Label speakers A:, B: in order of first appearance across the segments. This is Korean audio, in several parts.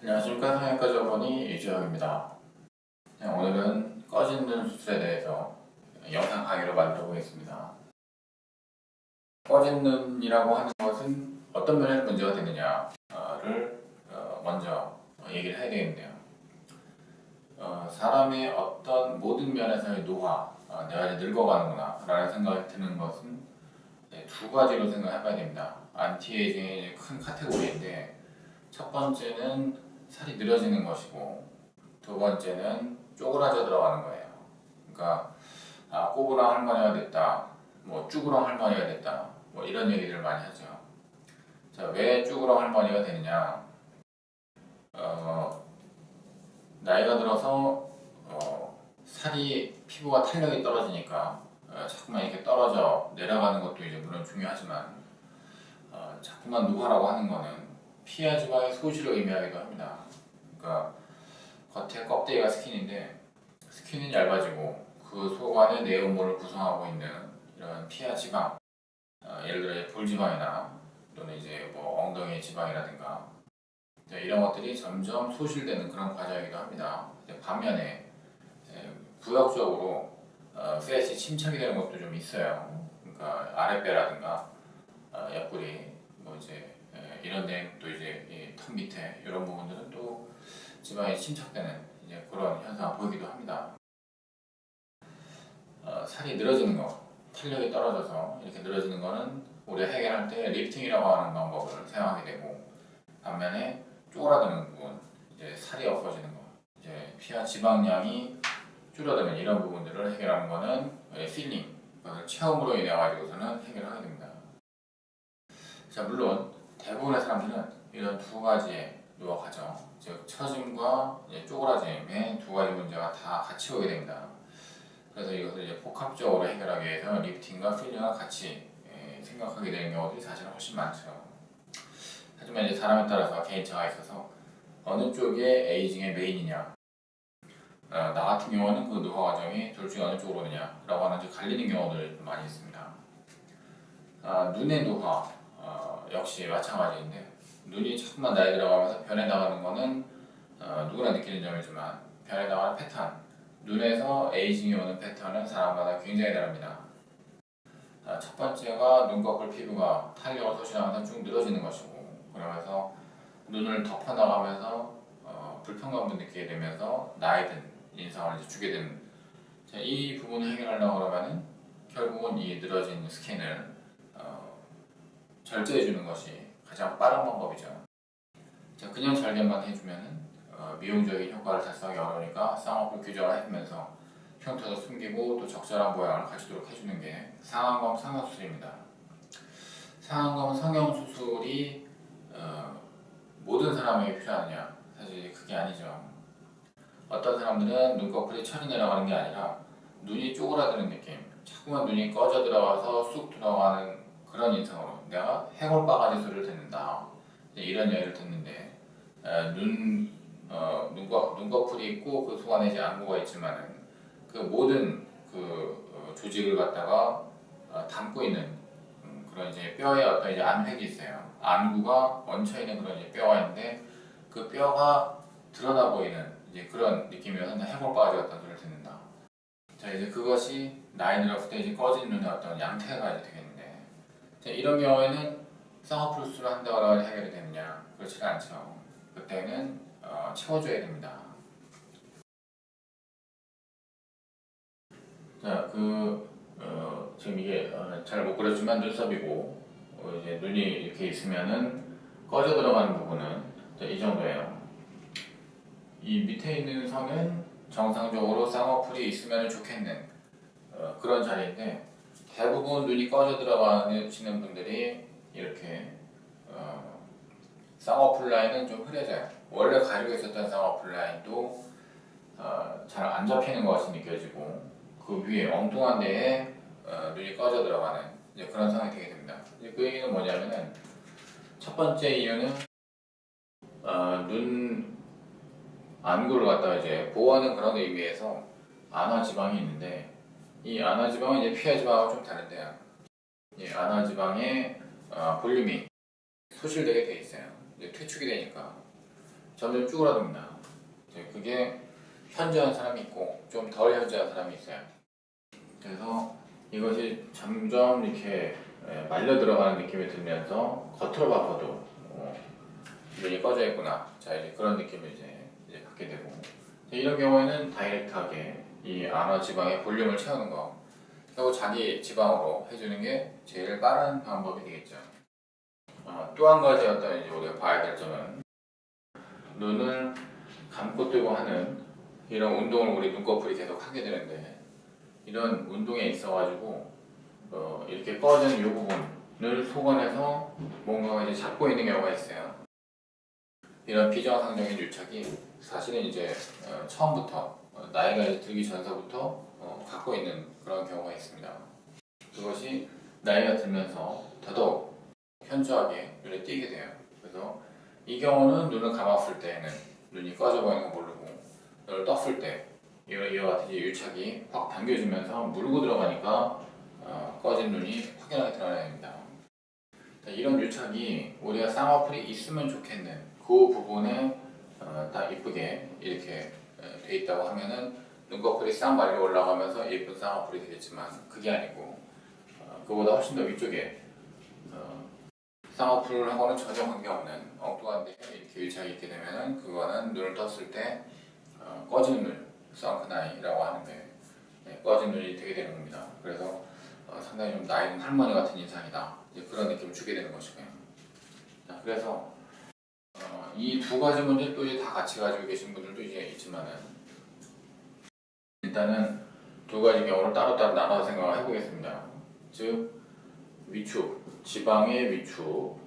A: 안녕하십니까. 성형외과 전문의 이주영입니다. 오늘은 꺼진 눈 수술에 대해서 영상 강의로 만들어 보겠습니다. 꺼진 눈이라고 하는 것은 어떤 면에서 문제가 되느냐를 먼저 얘기를 해야 되겠네요. 사람의 어떤 모든 면에서의 노화, 내가 이제 늙어가는구나 라는 생각이 드는 것은 두 가지로 생각해 봐야 됩니다. 안티에이징의 큰 카테고리인데, 첫 번째는 살이 늘어지는 것이고, 두 번째는 쪼그라져 들어가는 거예요. 그러니까 꼬부랑 할머니가 됐다, 뭐 쭈그랑 할머니가 됐다, 뭐 이런 얘기들을 많이 하죠. 자, 왜 쭈그랑 할머니가 되느냐? 나이가 들어서 살이, 피부가 탄력이 떨어지니까 자꾸만 이렇게 떨어져 내려가는 것도 이제 물론 중요하지만, 자꾸만 노화라고 하는 거는 피하 지방의 소실을 의미하기도 합니다. 그러니까 겉에 껍데기가 스킨인데, 스킨은 얇아지고 그 속 안에 내용물을 구성하고 있는 이런 피하 지방, 예를 들어 볼지방이나 또는 이제 뭐 엉덩이 지방이라든가 이런 것들이 점점 소실되는 그런 과정이기도 합니다. 반면에 부역적으로 팻이 침착이 되는 것도 좀 있어요. 그러니까 아랫배라든가 옆구리, 뭐 이제 이런 데 또 이제 턱 밑에 이런 부분들은 또 지방이 침착되는 이제 그런 현상을 보이기도 합니다. 살이 늘어지는 거, 탄력이 떨어져서 이렇게 늘어지는 거는 우리가 해결할 때 리프팅이라고 하는 방법을 사용하게 되고, 반면에 쪼그라드는 부분, 이제 살이 없어지는 거, 이제 피하 지방량이 줄어드는 이런 부분들을 해결하는 거는 필링, 체험으로 인해 가지고서는 해결하게 됩니다. 자, 물론 대부분의 사람들은 이런 두 가지의 노화 과정, 즉 처짐과 쪼그라짐의 두 가지 문제가 다 같이 오게 됩니다. 그래서 이것을 이제 복합적으로 해결하기 위해서 리프팅과 필링을 같이 생각하게 되는 경우들이 사실 훨씬 많죠. 하지만 이제 사람에 따라서 개인차가 있어서 어느 쪽에 에이징의 메인이냐, 나 같은 경우는 그 노화 과정이 둘 중에 어느 쪽으로 오느냐라고 하는 갈리는 경우들 많이 있습니다. 눈의 노화 역시 마찬가지인데, 눈이 자꾸만 나이 들어가면서 변해 나가는 거는 누구나 느끼는 점이지만, 변해 나가는 패턴, 눈에서 에이징이 오는 패턴은 사람마다 굉장히 다릅니다. 첫 번째가 눈꺼풀 피부가 탄력을 소실하면서 쭉 늘어지는 것이고, 그러면서 눈을 덮어나가면서 불편감도 느끼게 되면서 나이 든 인상을 이제 주게 되는, 이 부분을 해결하려고 그러면은 결국은 이 늘어진 스킨을 절제해 주는 것이 가장 빠른 방법이죠. 자, 그냥 절개만 해주면은 미용적인 효과를 달성하기 어려우니까 쌍꺼풀 교정을 해주면서 흉터도 숨기고 또 적절한 모양을 갖추도록 해주는 게 상안검 성형수술입니다. 상안검 성형수술이 모든 사람에게 필요하느냐? 사실 그게 아니죠. 어떤 사람들은 눈꺼풀이 철이 내려가는 게 아니라 눈이 쪼그라드는 느낌, 자꾸만 눈이 꺼져 들어가서 쑥 들어가는 그런 인상으로 내가 해골바가지 소리를 듣는다, 이런 얘기를 듣는데, 눈꺼풀이 있고 그 속 안에 이제 안구가 있지만은 그 모든 그 조직을 갖다가 담고 있는 그런 이제 뼈에 어떤 이제 안획이 있어요. 안구가 얹혀 있는 그런 이제 뼈가 있는데, 그 뼈가 드러나 보이는 이제 그런 느낌이어서 해골바가지 같은 소리를 듣는다. 자, 이제 그것이 나이 들었을 때 이제 꺼진 눈의 어떤 양태가 이제 되겠는데, 자, 이런 경우에는 쌍꺼풀 수술을 한다고 해서 해결이 되느냐? 그렇지가 않죠. 그때는 채워줘야 됩니다. 자, 지금 이게 잘 못 그렸지만 눈썹이고, 이제 눈이 이렇게 있으면은 꺼져 들어가는 부분은 이 정도예요. 이 밑에 있는 선은 정상적으로 쌍꺼풀이 있으면 좋겠는 그런 자리인데, 대부분 눈이 꺼져 들어가시는 분들이 이렇게 쌍꺼풀 라인은 좀 흐려져요. 원래 가지고 있었던 쌍꺼풀 라인도 잘 안 잡히는 것 같이 느껴지고, 그 위에 엉뚱한 데에 눈이 꺼져 들어가는 이제 그런 상황이 되게 됩니다. 이제 그 얘기는 뭐냐면은, 첫 번째 이유는 눈 안구를 갖다가 이제 보호하는 그런 의미에서 안화 지방이 있는데, 이 안화 지방은 이제 피하 지방하고 좀 다른데요. 이 안화 지방의 볼륨이 소실되게 돼 있어요. 이제 퇴축이 되니까. 점점 쭈그러듭니다. 그게 현저한 사람이 있고 좀 덜 현저한 사람이 있어요. 그래서 이것이 점점 이렇게 말려 들어가는 느낌이 들면서 겉으로 봐도 눈이 꺼져 있구나. 자, 이제 그런 느낌을 이제 갖게 되고, 이런 경우에는 다이렉트하게 이 안화 지방의 볼륨을 채우는 거, 그리고 자기 지방으로 해주는 게 제일 빠른 방법이 되겠죠. 또 한 가지 어떤 이제 우리가 봐야 될 점은, 눈을 감고 뜨고 하는 이런 운동을 우리 눈꺼풀이 계속 하게 되는데, 이런 운동에 있어가지고 이렇게 꺼진 이 부분을 속아내서 뭔가 이제 잡고 있는 경우가 있어요. 이런 비정상적인 유착이 사실은 이제 처음부터 나이가 이제 들기 전서부터 갖고 있는 그런 경우가 있습니다. 그것이 나이가 들면서 더더욱 현저하게 눈에 띄게 돼요. 그래서 이 경우는 눈을 감았을 때는 눈이 꺼져 보이는 거 모르고, 눈을 떴을 때 이와 같이 유착이 확 당겨지면서 물고 들어가니까 꺼진 눈이 확연하게 드러나야 됩니다. 이런 유착이 우리가 쌍꺼풀이 있으면 좋겠는 그 부분에 딱 이쁘게 이렇게 돼 있다고 하면은 눈꺼풀이 싹 말려 올라가면서 예쁜 쌍꺼풀이 되겠지만, 그게 아니고 그보다 훨씬 더 위쪽에 쌍꺼풀하고는 전혀 관계없는 엉뚱한 데 이렇게 유착이 있게 되면은 그거는 눈을 떴을 때 꺼지는 눈, 선크나이라고 하는데 꺼진 눈이 되게 되는 겁니다. 그래서 상당히 좀 나이 든 할머니 같은 인상이다, 이제 그런 느낌을 주게 되는 것이고요. 그래서 이 두 가지 문제 또 이제 다 같이 가지고 계신 분들도 이제 있지만은, 일단은 두 가지 경우를 따로따로 나눠서 생각을 해보겠습니다. 즉 위축, 지방의 위축에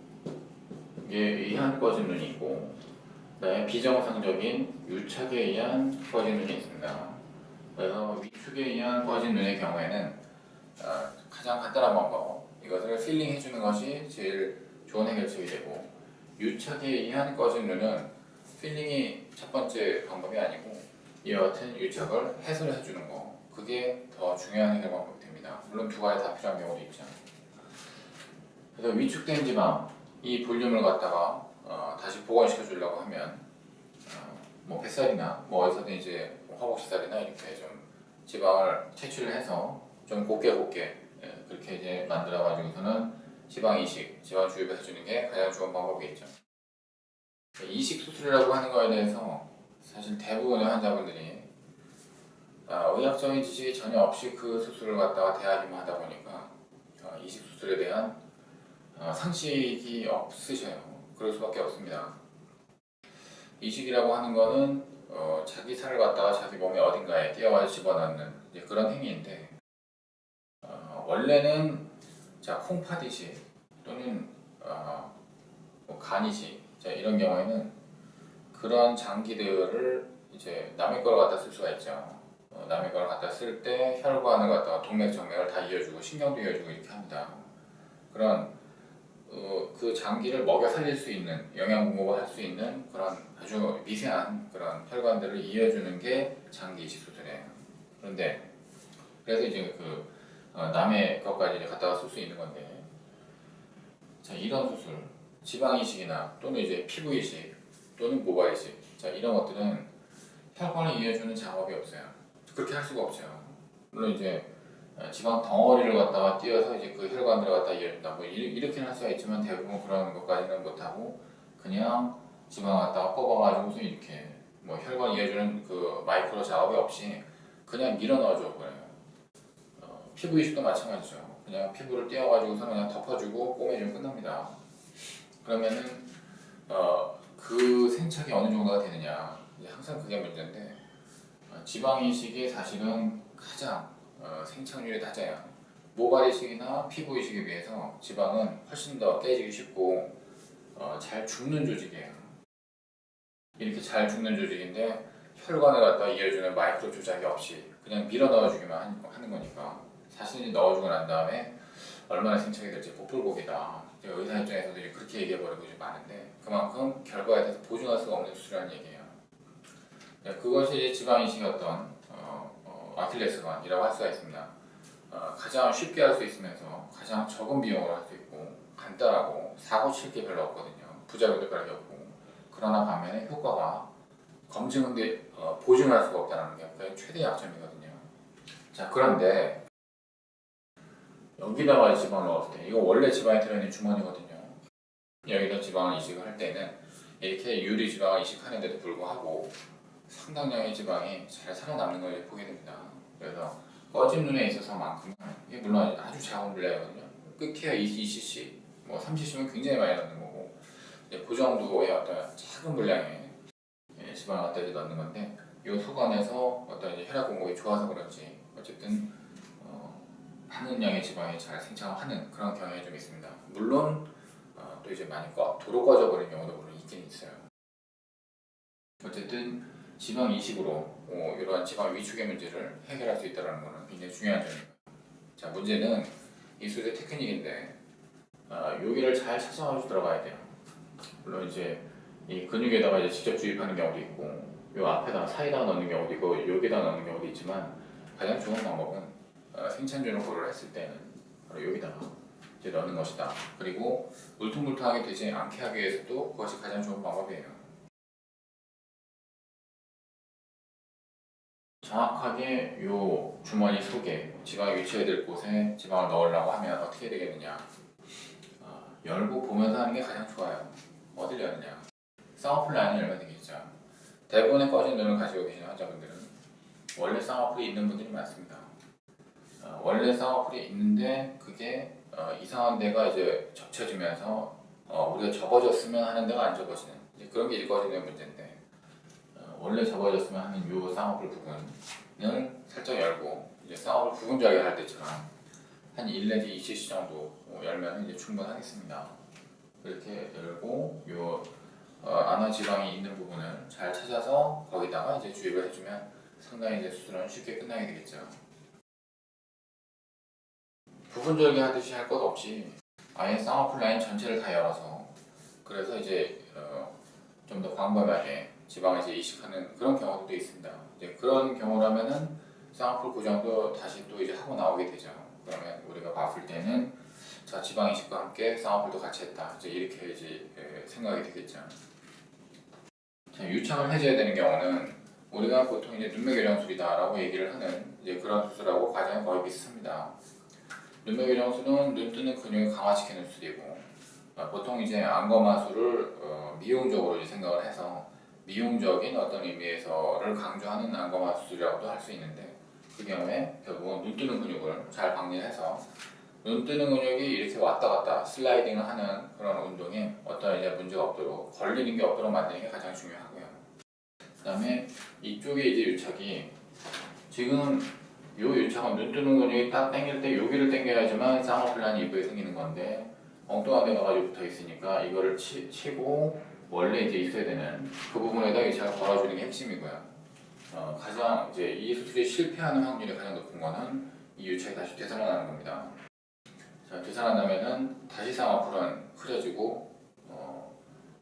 A: 의한 꺼진 눈이 있고, 그다음에 비정상적인 유착에 의한 꺼진 눈이 있습니다. 그래서 위축에 의한 꺼진 눈의 경우에는 가장 간단한 방법, 이것을 필링 해주는 것이 제일 좋은 해결책이 되고, 유착에 의한 꺼진 눈은 필링이 첫 번째 방법이 아니고 이와 같은 유착을 해소를 해주는 거, 그게 더 중요한 해결 방법이 됩니다. 물론 두 가지 다 필요한 경우도 있죠. 그래서 위축된 지방, 이 볼륨을 갖다가 다시 복원시켜 주려고 하면 뭐 뱃살이나 뭐 어디서든 이제 허벅지살이나 이렇게 좀 지방을 채취를 해서 좀 곱게 그렇게 이제 만들어 가지고서는 지방 이식, 지방 주입을 해주는 게 가장 좋은 방법이겠죠. 이식 수술이라고 하는 거에 대해서 사실 대부분의 환자분들이 의학적인 지식이 전혀 없이 그 수술을 갖다가 대하기만 하다 보니까 이식 수술에 대한 상식이 없으셔요. 그럴 수밖에 없습니다. 이식이라고 하는 거는 자기 살을 갖다가 자기 몸의 어딘가에 띄어가지고 집어넣는 이제 그런 행위인데, 원래는 콩팥 이식 또는 뭐 간 이식, 이런 경우에는 그런 장기들을 이제 남의 걸 갖다 쓸 수가 있죠. 남의 걸 갖다 쓸 때 혈관을 갖다가 동맥 정맥을 다 이어주고 신경도 이어주고 이렇게 합니다. 그런 그 장기를 먹여 살릴 수 있는, 영양 공급을 할 수 있는 그런 아주 미세한 그런 혈관들을 이어주는 게 장기 이식 수술이에요. 그런데 그래서 이제 남의 것까지 이제 갖다가 쓸 수 있는 건데, 이런 수술, 지방 이식이나 또는 이제 피부 이식 또는 모발 이식, 이런 것들은 혈관을 이어주는 작업이 없어요. 그렇게 할 수가 없죠. 물론 이제 지방 덩어리를 갖다가 띄어서 이제 그 혈관들을 갖다 이어준다, 뭐 이렇게는 할 수가 있지만 대부분 그런 것까지는 못하고 그냥 지방 갖다가 뽑아가지고서 이렇게 뭐 혈관 이어주는 그 마이크로 작업이 없이 그냥 밀어 넣어줘 버려요. 피부 이식도 마찬가지죠. 그냥 피부를 띄어가지고서 그냥 덮어주고 꼬매주면 끝납니다. 그러면은 그 생착이 어느 정도가 되느냐, 항상 그게 문제인데, 지방 이식이 사실은 가장 생착률이 낮아요. 모발 이식이나 피부 이식에 비해서 지방은 훨씬 더 깨지기 쉽고 잘 죽는 조직이에요. 이렇게 잘 죽는 조직인데 혈관을 갖다 이어주는 마이크로 조작이 없이 그냥 밀어 넣어주기만 하는 거니까, 사실 넣어주고 난 다음에 얼마나 생착이 될지 복불복이다. 의사 입장에서도 그렇게 얘기해버리고 많은데, 그만큼 결과에 대해서 보증할 수가 없는 수술이라는 얘기예요. 그것이 지방 이식의 어떤 아킬레스건이라고 할 수가 있습니다. 가장 쉽게 할 수 있으면서 가장 적은 비용으로 할 수 있고 간단하고 사고 칠 게 별로 없거든요. 부작용도 별로 없고 그러나 반면에 효과가 검증인데 보증할 수가 없다는 게 그게 최대 약점이거든요. 자, 그런데 여기다가 지방을 넣었을 때 이거 원래 지방이 들어있는 주머니거든요. 여기다 지방을 이식을 할 때는 이렇게 유리 지방을 이식하는데도 불구하고 상당량의 지방이 잘 살아남는 걸 보게 됩니다. 그래서 꺼진 눈에 있어서만큼은 이게 물론 아주 작은 분량이거든요. 끝이야 2cc, 뭐 3cc면 굉장히 많이 넣는 거고 이제 그 정도의 어떤 작은 분량의 지방을 갖다 이제 넣는 건데 이 수관에서 어떤 이제 혈액 공급이 좋아서 그런지 어쨌든 많은 양의 지방이 잘 생성하는 그런 경향이 좀 있습니다. 물론 또 이제 많이 도로 꺼져버리는 경우도 물론 있긴 있어요. 어쨌든 지방 이식으로 이러한 지방 위축의 문제를 해결할 수 있다는 것은 굉장히 중요한 점입니다. 자, 문제는 이 수술의 테크닉인데 여기를 잘 찾아가지고 들어가야 돼요. 물론 이제 이 근육에다가 이제 직접 주입하는 경우도 있고 요 앞에다가 사이다가 넣는 경우도 있고 여기다 넣는 경우도 있지만 가장 좋은 방법은 생찬준을 고려를 했을 때는 바로 여기다가 이제 넣는 것이다. 그리고 울퉁불퉁하게 되지 않게 하기 위해서도 그것이 가장 좋은 방법이에요. 정확하게 요 주머니 속에 지방이 위치해야 될 곳에 지방을 넣으려고 하면 어떻게 되겠느냐. 열고 보면서 하는 게 가장 좋아요. 어디를 여느냐. 쌍꺼풀 라인을 열면 되겠죠. 대부분의 꺼진 눈을 가지고 계시는 환자분들은 원래 쌍꺼풀이 있는 분들이 많습니다. 원래 쌍꺼풀이 있는데 그게 이상한 데가 이제 접혀지면서 우리가 접어졌으면 하는 데가 안 접어지는 그런 게 이제 꺼지는 문제인데 원래 접어졌으면 하는 요 쌍꺼풀 부분을 살짝 열고 이제 쌍꺼풀 부분 자극할 때처럼 한 1 내지 2cc 정도 열면 이제 충분하겠습니다. 이렇게 열고 요 안화 지방이 있는 부분을 잘 찾아서 거기다가 이제 주입을 해주면 상당히 이제 수술은 쉽게 끝나게 되겠죠. 부분 절개하듯이 할 것 없이 아예 쌍꺼풀 라인 전체를 다 열어서 그래서 이제 좀 더 광범위하게 지방을 이제 이식하는 그런 경우도 있습니다. 이제 그런 경우라면은 쌍꺼풀 고정도 다시 또 이제 하고 나오게 되죠. 그러면 우리가 봤을 때는 자 지방 이식과 함께 쌍꺼풀도 같이 했다. 이제 이렇게 이제 생각이 되겠죠. 자, 유착을 해줘야 되는 경우는 우리가 보통 이제 눈매교정술이다라고 얘기를 하는 이제 그런 수술하고 과정이 거의 비슷합니다. 눈매교정술은 눈 뜨는 근육을 강화시키는 수술이고 보통 이제 안검하술을 미용적으로 이제 생각을 해서 미용적인 어떤 의미에서를 강조하는 안검하술이라고도 할 수 있는데 그 경우에 결국은 눈 뜨는 근육을 잘 방리해서 눈 뜨는 근육이 이렇게 왔다 갔다 슬라이딩을 하는 그런 운동에 어떤 이제 문제가 없도록 걸리는 게 없도록 만드는 게 가장 중요하고요. 그 다음에 이쪽에 이제 유착이 지금 요 유착은 눈 뜨는 근육이 딱 당길 때 여기를 당겨야지만 쌍꺼풀 라인이 이쁘게 생기는 건데 엉뚱한 데가 가지고 붙어 있으니까 이거를 치고 원래 이제 있어야 되는 그 부분에다 유착을 걸어주는 게 핵심이고요. 가장 이제 이 수술이 실패하는 확률이 가장 높은 거는 이 유착이 다시 되살아나는 겁니다. 자, 되살아나면은 다시 쌍꺼풀은 흐려지고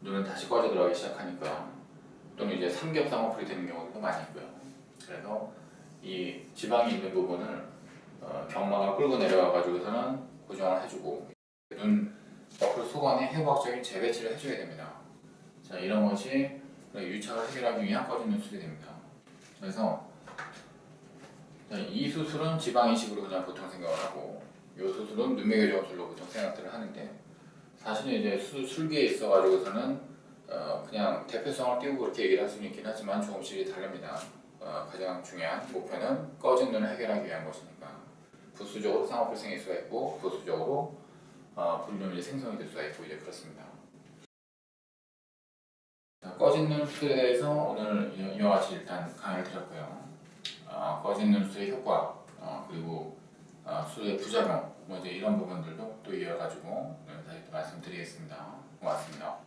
A: 눈은 다시 꺼져 들어가기 시작하니까 또는 이제 삼겹 쌍꺼풀이 되는 경우도 많이 있고요. 그래서 이 지방이 있는 부분을 경막을 끌고 내려가 가지고서는 고정을 해주고 눈 옆으로 수건에 해부학적인 재배치를 해줘야 됩니다. 자, 이런 것이 유착을 해결하기 위한 꺼진 눈 수술이 됩니다. 그래서 이 수술은 지방 이식으로 그냥 보통 생각을 하고 이 수술은 눈매교정술로 보통 생각들을 하는데 사실은 이제 술기에 있어가지고서는 그냥 대표성을 띄우고 그렇게 얘기를 할 수는 있긴 하지만 조금씩 다릅니다. 가장 중요한 목표는 꺼진 눈을 해결하기 위한 것이니까 부수적으로 쌍꺼풀 생길 수가 있고 부수적으로 불륜이 생성이 될 수가 있고 이제 그렇습니다. 자, 꺼진 눈 수술에 대해서 오늘 이와 같이 일단 강의를 드렸고요. 꺼진 눈 수술의 효과 그리고 수술의 부작용 뭐 이제 이런 부분들도 또 이어가지고 다시 또 말씀드리겠습니다. 고맙습니다.